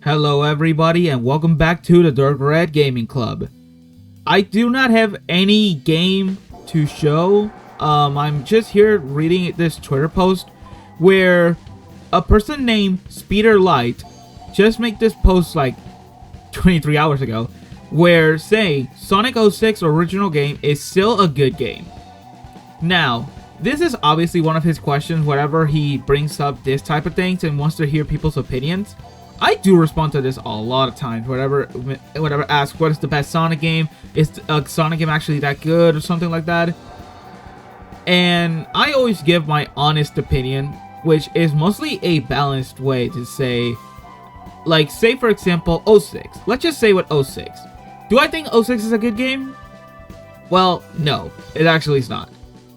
Hello everybody and welcome back to the Dark Red Gaming Club. I do not have any game to show. I'm just here reading this Twitter post where a person named Speeder Light just made this post like 23 hours ago where saying Sonic 06 original game is still a good game. Now, this is obviously one of his questions whenever he brings up this type of things and wants to hear people's opinions. I do respond to this a lot of times whenever asked what is the best Sonic game, is a Sonic game actually that good or something like that. And I always give my honest opinion, which is mostly a balanced way to say, like say for example 06. Let's just say with 06. Do I think 06 is a good game? Well, no, it actually is not.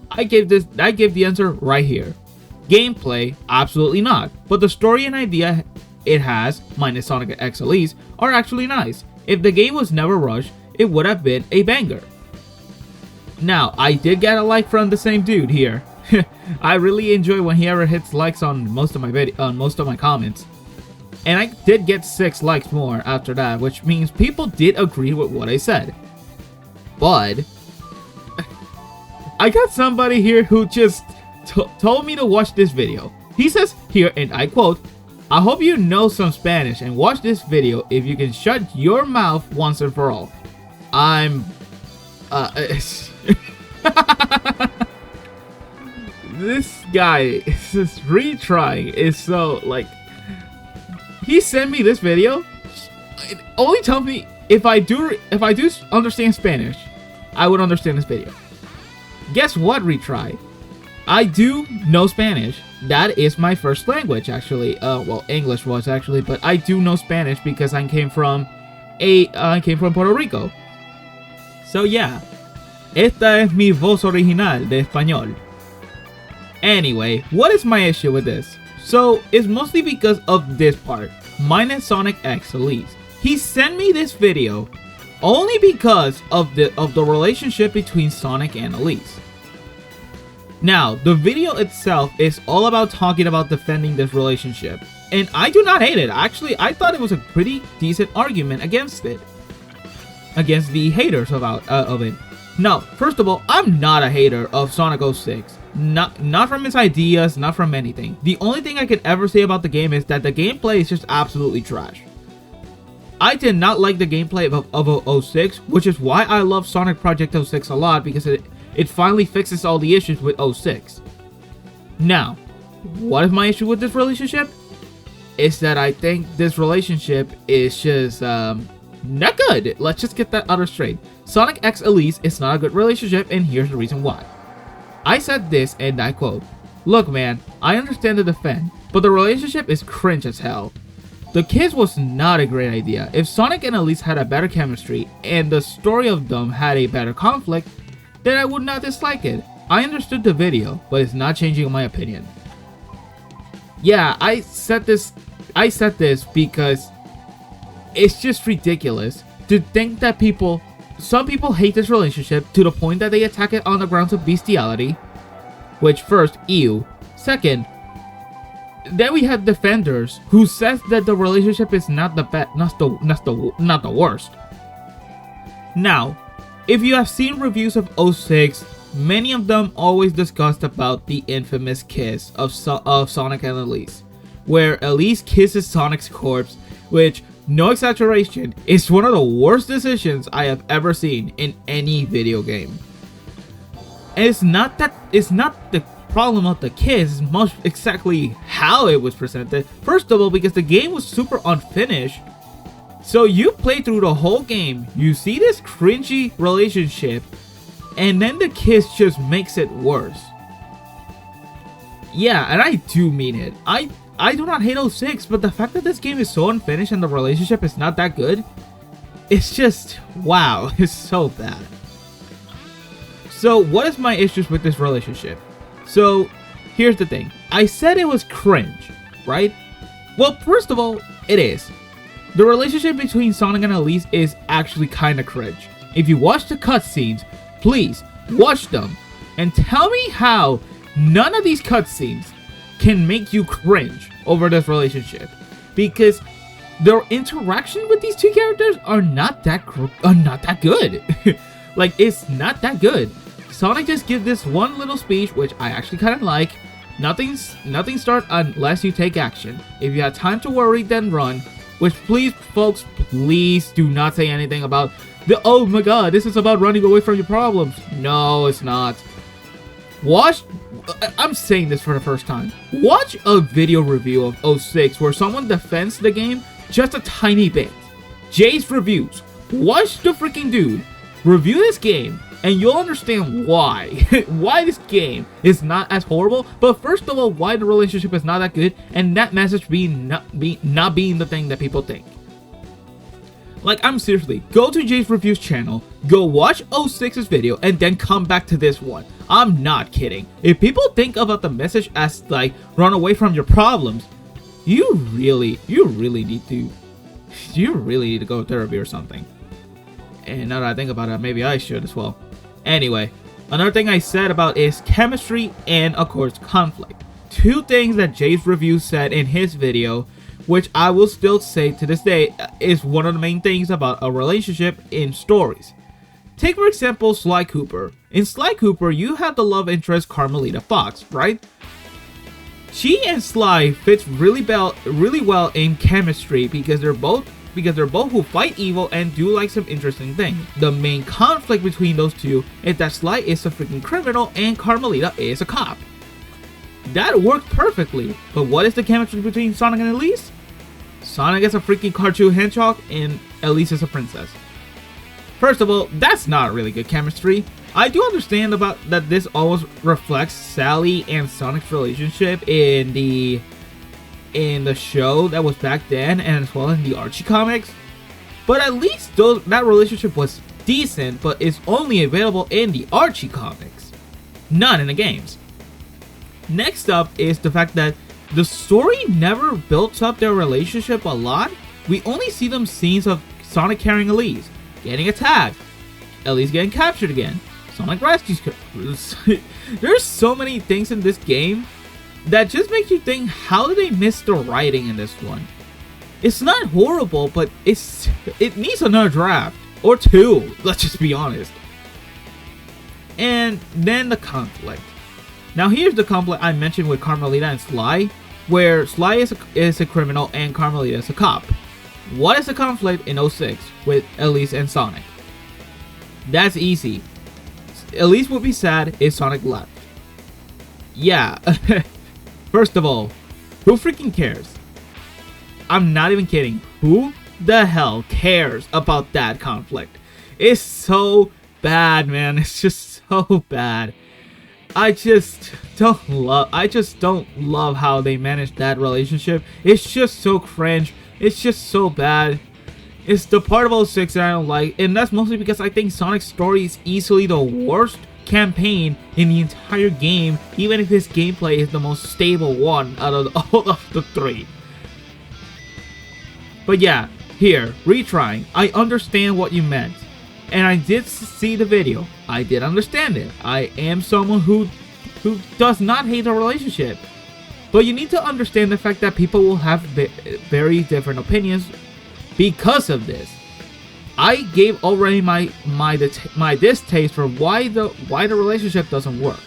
I give the answer right here. Gameplay, absolutely not. But the story and idea it has, minus Sonic and Elise, are actually nice. If the game was never rushed, it would have been a banger. Now, I did get a like from the same dude here. I really enjoy when he ever hits likes on most of my comments. And I did get 6 likes more after that, which means people did agree with what I said. But I got somebody here who just told me to watch this video. He says here, and I quote, "I hope you know some Spanish and watch this video if you can shut your mouth once and for all." This guy, this retrying is so like, he sent me this video. It only tells me if I do understand Spanish, I would understand this video. Guess what, retry? I do know Spanish. That is my first language, actually. Well, English was actually, but I do know Spanish because I came from Puerto Rico. So yeah, esta es mi voz original de español. Anyway, what is my issue with this? So it's mostly because of this part, minus Sonic X Elise. He sent me this video only because of the relationship between Sonic and Elise. Now, the video itself is all about talking about defending this relationship, and I do not hate it. Actually, I thought it was a pretty decent argument against it, against the haters of it. Now, first of all, I'm not a hater of Sonic 06. Not from its ideas, not from anything. The only thing I can ever say about the game is that the gameplay is just absolutely trash. I did not like the gameplay of 06, which is why I love Sonic Project 06 a lot, because it finally fixes all the issues with 06. Now, what is my issue with this relationship? Is that I think this relationship is just not good. Let's just get that out straight. Sonic X Elise is not a good relationship, and here's the reason why. I said this, and I quote, "Look man, I understand the defend, but the relationship is cringe as hell. The kiss was not a great idea. If Sonic and Elise had a better chemistry, and the story of them had a better conflict, then I would not dislike it. I understood the video, but it's not changing my opinion." Yeah, I said this because it's just ridiculous to think that some people hate this relationship to the point that they attack it on the grounds of bestiality, which first, ew. Second, then we have defenders who says that the relationship is not the worst. Now, if you have seen reviews of 06, many of them always discussed about the infamous kiss of Sonic and Elise, where Elise kisses Sonic's corpse, which, no exaggeration, is one of the worst decisions I have ever seen in any video game. And it's not the problem of the kiss, it's most exactly how it was presented. First of all, because the game was super unfinished. So you play through the whole game, you see this cringy relationship, and then the kiss just makes it worse. Yeah, and I do mean it. I do not hate 06, but the fact that this game is so unfinished and the relationship is not that good, it's just, wow, it's so bad. So what is my issues with this relationship? So here's the thing. I said it was cringe, right? Well, first of all, it is. The relationship between Sonic and Elise is actually kinda cringe. If you watch the cutscenes, please watch them and tell me how none of these cutscenes can make you cringe over this relationship, because their interaction with these two characters are not that good. Like, it's not that good. Sonic just gives this one little speech, which I actually kind of like. Nothing starts unless you take action. If you have time to worry, then run. Which, please, folks, please do not say anything about oh my god, this is about running away from your problems. No, it's not. I'm saying this for the first time. Watch a video review of 06 where someone defends the game just a tiny bit. Jay's reviews. Watch the freaking dude review this game, and you'll understand why. Why this game is not as horrible, but first of all, why the relationship is not that good, and that message not being the thing that people think. Like, I'm seriously, go to Jay's Reviews channel, go watch 06's video, and then come back to this one. I'm not kidding. If people think about the message as, like, run away from your problems, you really need to go to therapy or something. And now that I think about it, maybe I should as well. Anyway, another thing I said about is chemistry and, of course, conflict. Two things that Jay's Review said in his video, which I will still say to this day is one of the main things about a relationship in stories. Take, for example, Sly Cooper. In Sly Cooper, you have the love interest Carmelita Fox, right? She and Sly fits really well in chemistry because they're both who fight evil and do like some interesting things. The main conflict between those two is that Sly is a freaking criminal and Carmelita is a cop. That worked perfectly, but what is the chemistry between Sonic and Elise? Sonic is a freaking cartoon hedgehog and Elise is a princess. First of all, that's not really good chemistry. I do understand about that this almost reflects Sally and Sonic's relationship in the show that was back then, and as well in the Archie comics. But at least that relationship was decent, but it's only available in the Archie comics, not in the games. Next up is the fact that the story never built up their relationship a lot. We only see them scenes of Sonic carrying Elise, getting attacked, Elise getting captured again, Sonic rescues her. There's so many things in this game that just makes you think, how did they miss the writing in this one? It's not horrible, but it needs another draft or two, let's just be honest. And then the conflict. Now here's the conflict I mentioned with Carmelita and Sly, where Sly is a criminal and Carmelita is a cop. What is the conflict in 06 with Elise and Sonic? That's easy. Elise would be sad if Sonic left. Yeah. First of all, who freaking cares? I'm not even kidding. Who the hell cares about that conflict? It's so bad, man. It's just so bad. I just don't love how they managed that relationship. It's just so cringe. It's just so bad. It's the part of 06 that I don't like, and that's mostly because I think Sonic's story is easily the worst campaign in the entire game, even if his gameplay is the most stable one out of all of the three. But yeah, here, retrying, I understand what you meant. And I did see the video. I did understand it. I am someone who does not hate a relationship. But you need to understand the fact that people will have very different opinions because of this. I gave already my distaste for why the relationship doesn't work.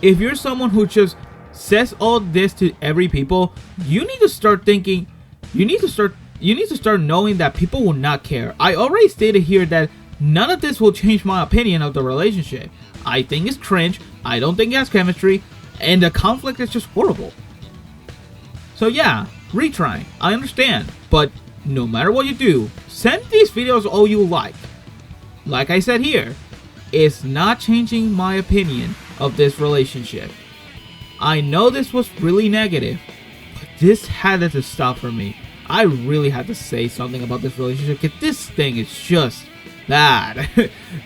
If you're someone who just says all this to every people, you need to start thinking. You need to start knowing that people will not care. I already stated here that none of this will change my opinion of the relationship. I think it's cringe. I don't think it has chemistry, and the conflict is just horrible. So yeah, retrying. I understand, but no matter what you do, send these videos all you like. Like I said here, it's not changing my opinion of this relationship. I know this was really negative, but this had to stop for me. I really had to say something about this relationship because this thing is just bad.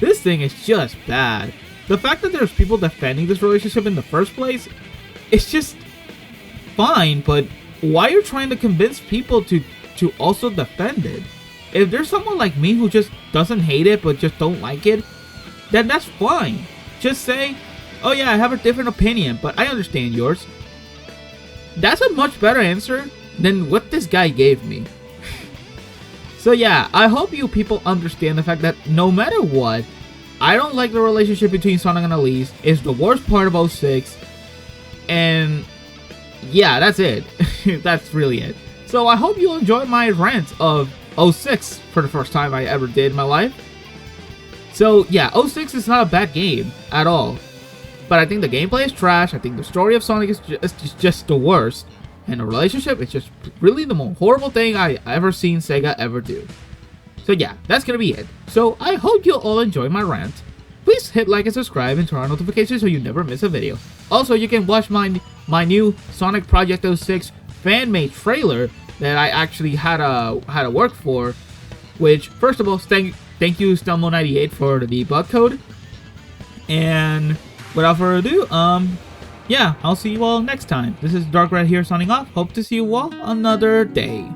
This thing is just bad. The fact that there's people defending this relationship in the first place, it's just fine, but why are you trying to convince people to also defend it? If there's someone like me who just doesn't hate it but just don't like it, then that's fine. Just say, oh yeah, I have a different opinion, but I understand yours. That's a much better answer than what this guy gave me. So yeah, I hope you people understand the fact that no matter what, I don't like the relationship between Sonic and Elise. It's the worst part of 06. And yeah, that's it. That's really it. So I hope you enjoyed my rant of 06 for the first time I ever did in my life. So yeah, 06 is not a bad game at all. But I think the gameplay is trash. I think the story of Sonic is just the worst. And the relationship is just really the most horrible thing I ever seen Sega ever do. So yeah, that's gonna be it. So I hope you all enjoy my rant. Please hit like and subscribe and turn on notifications so you never miss a video. Also, you can watch my new Sonic Project 06 fan-made trailer that I actually had to work for. Which, first of all, thank you Stelmo98 for the debug code. And without further ado, yeah, I'll see you all next time. This is Dark Red here signing off. Hope to see you all another day.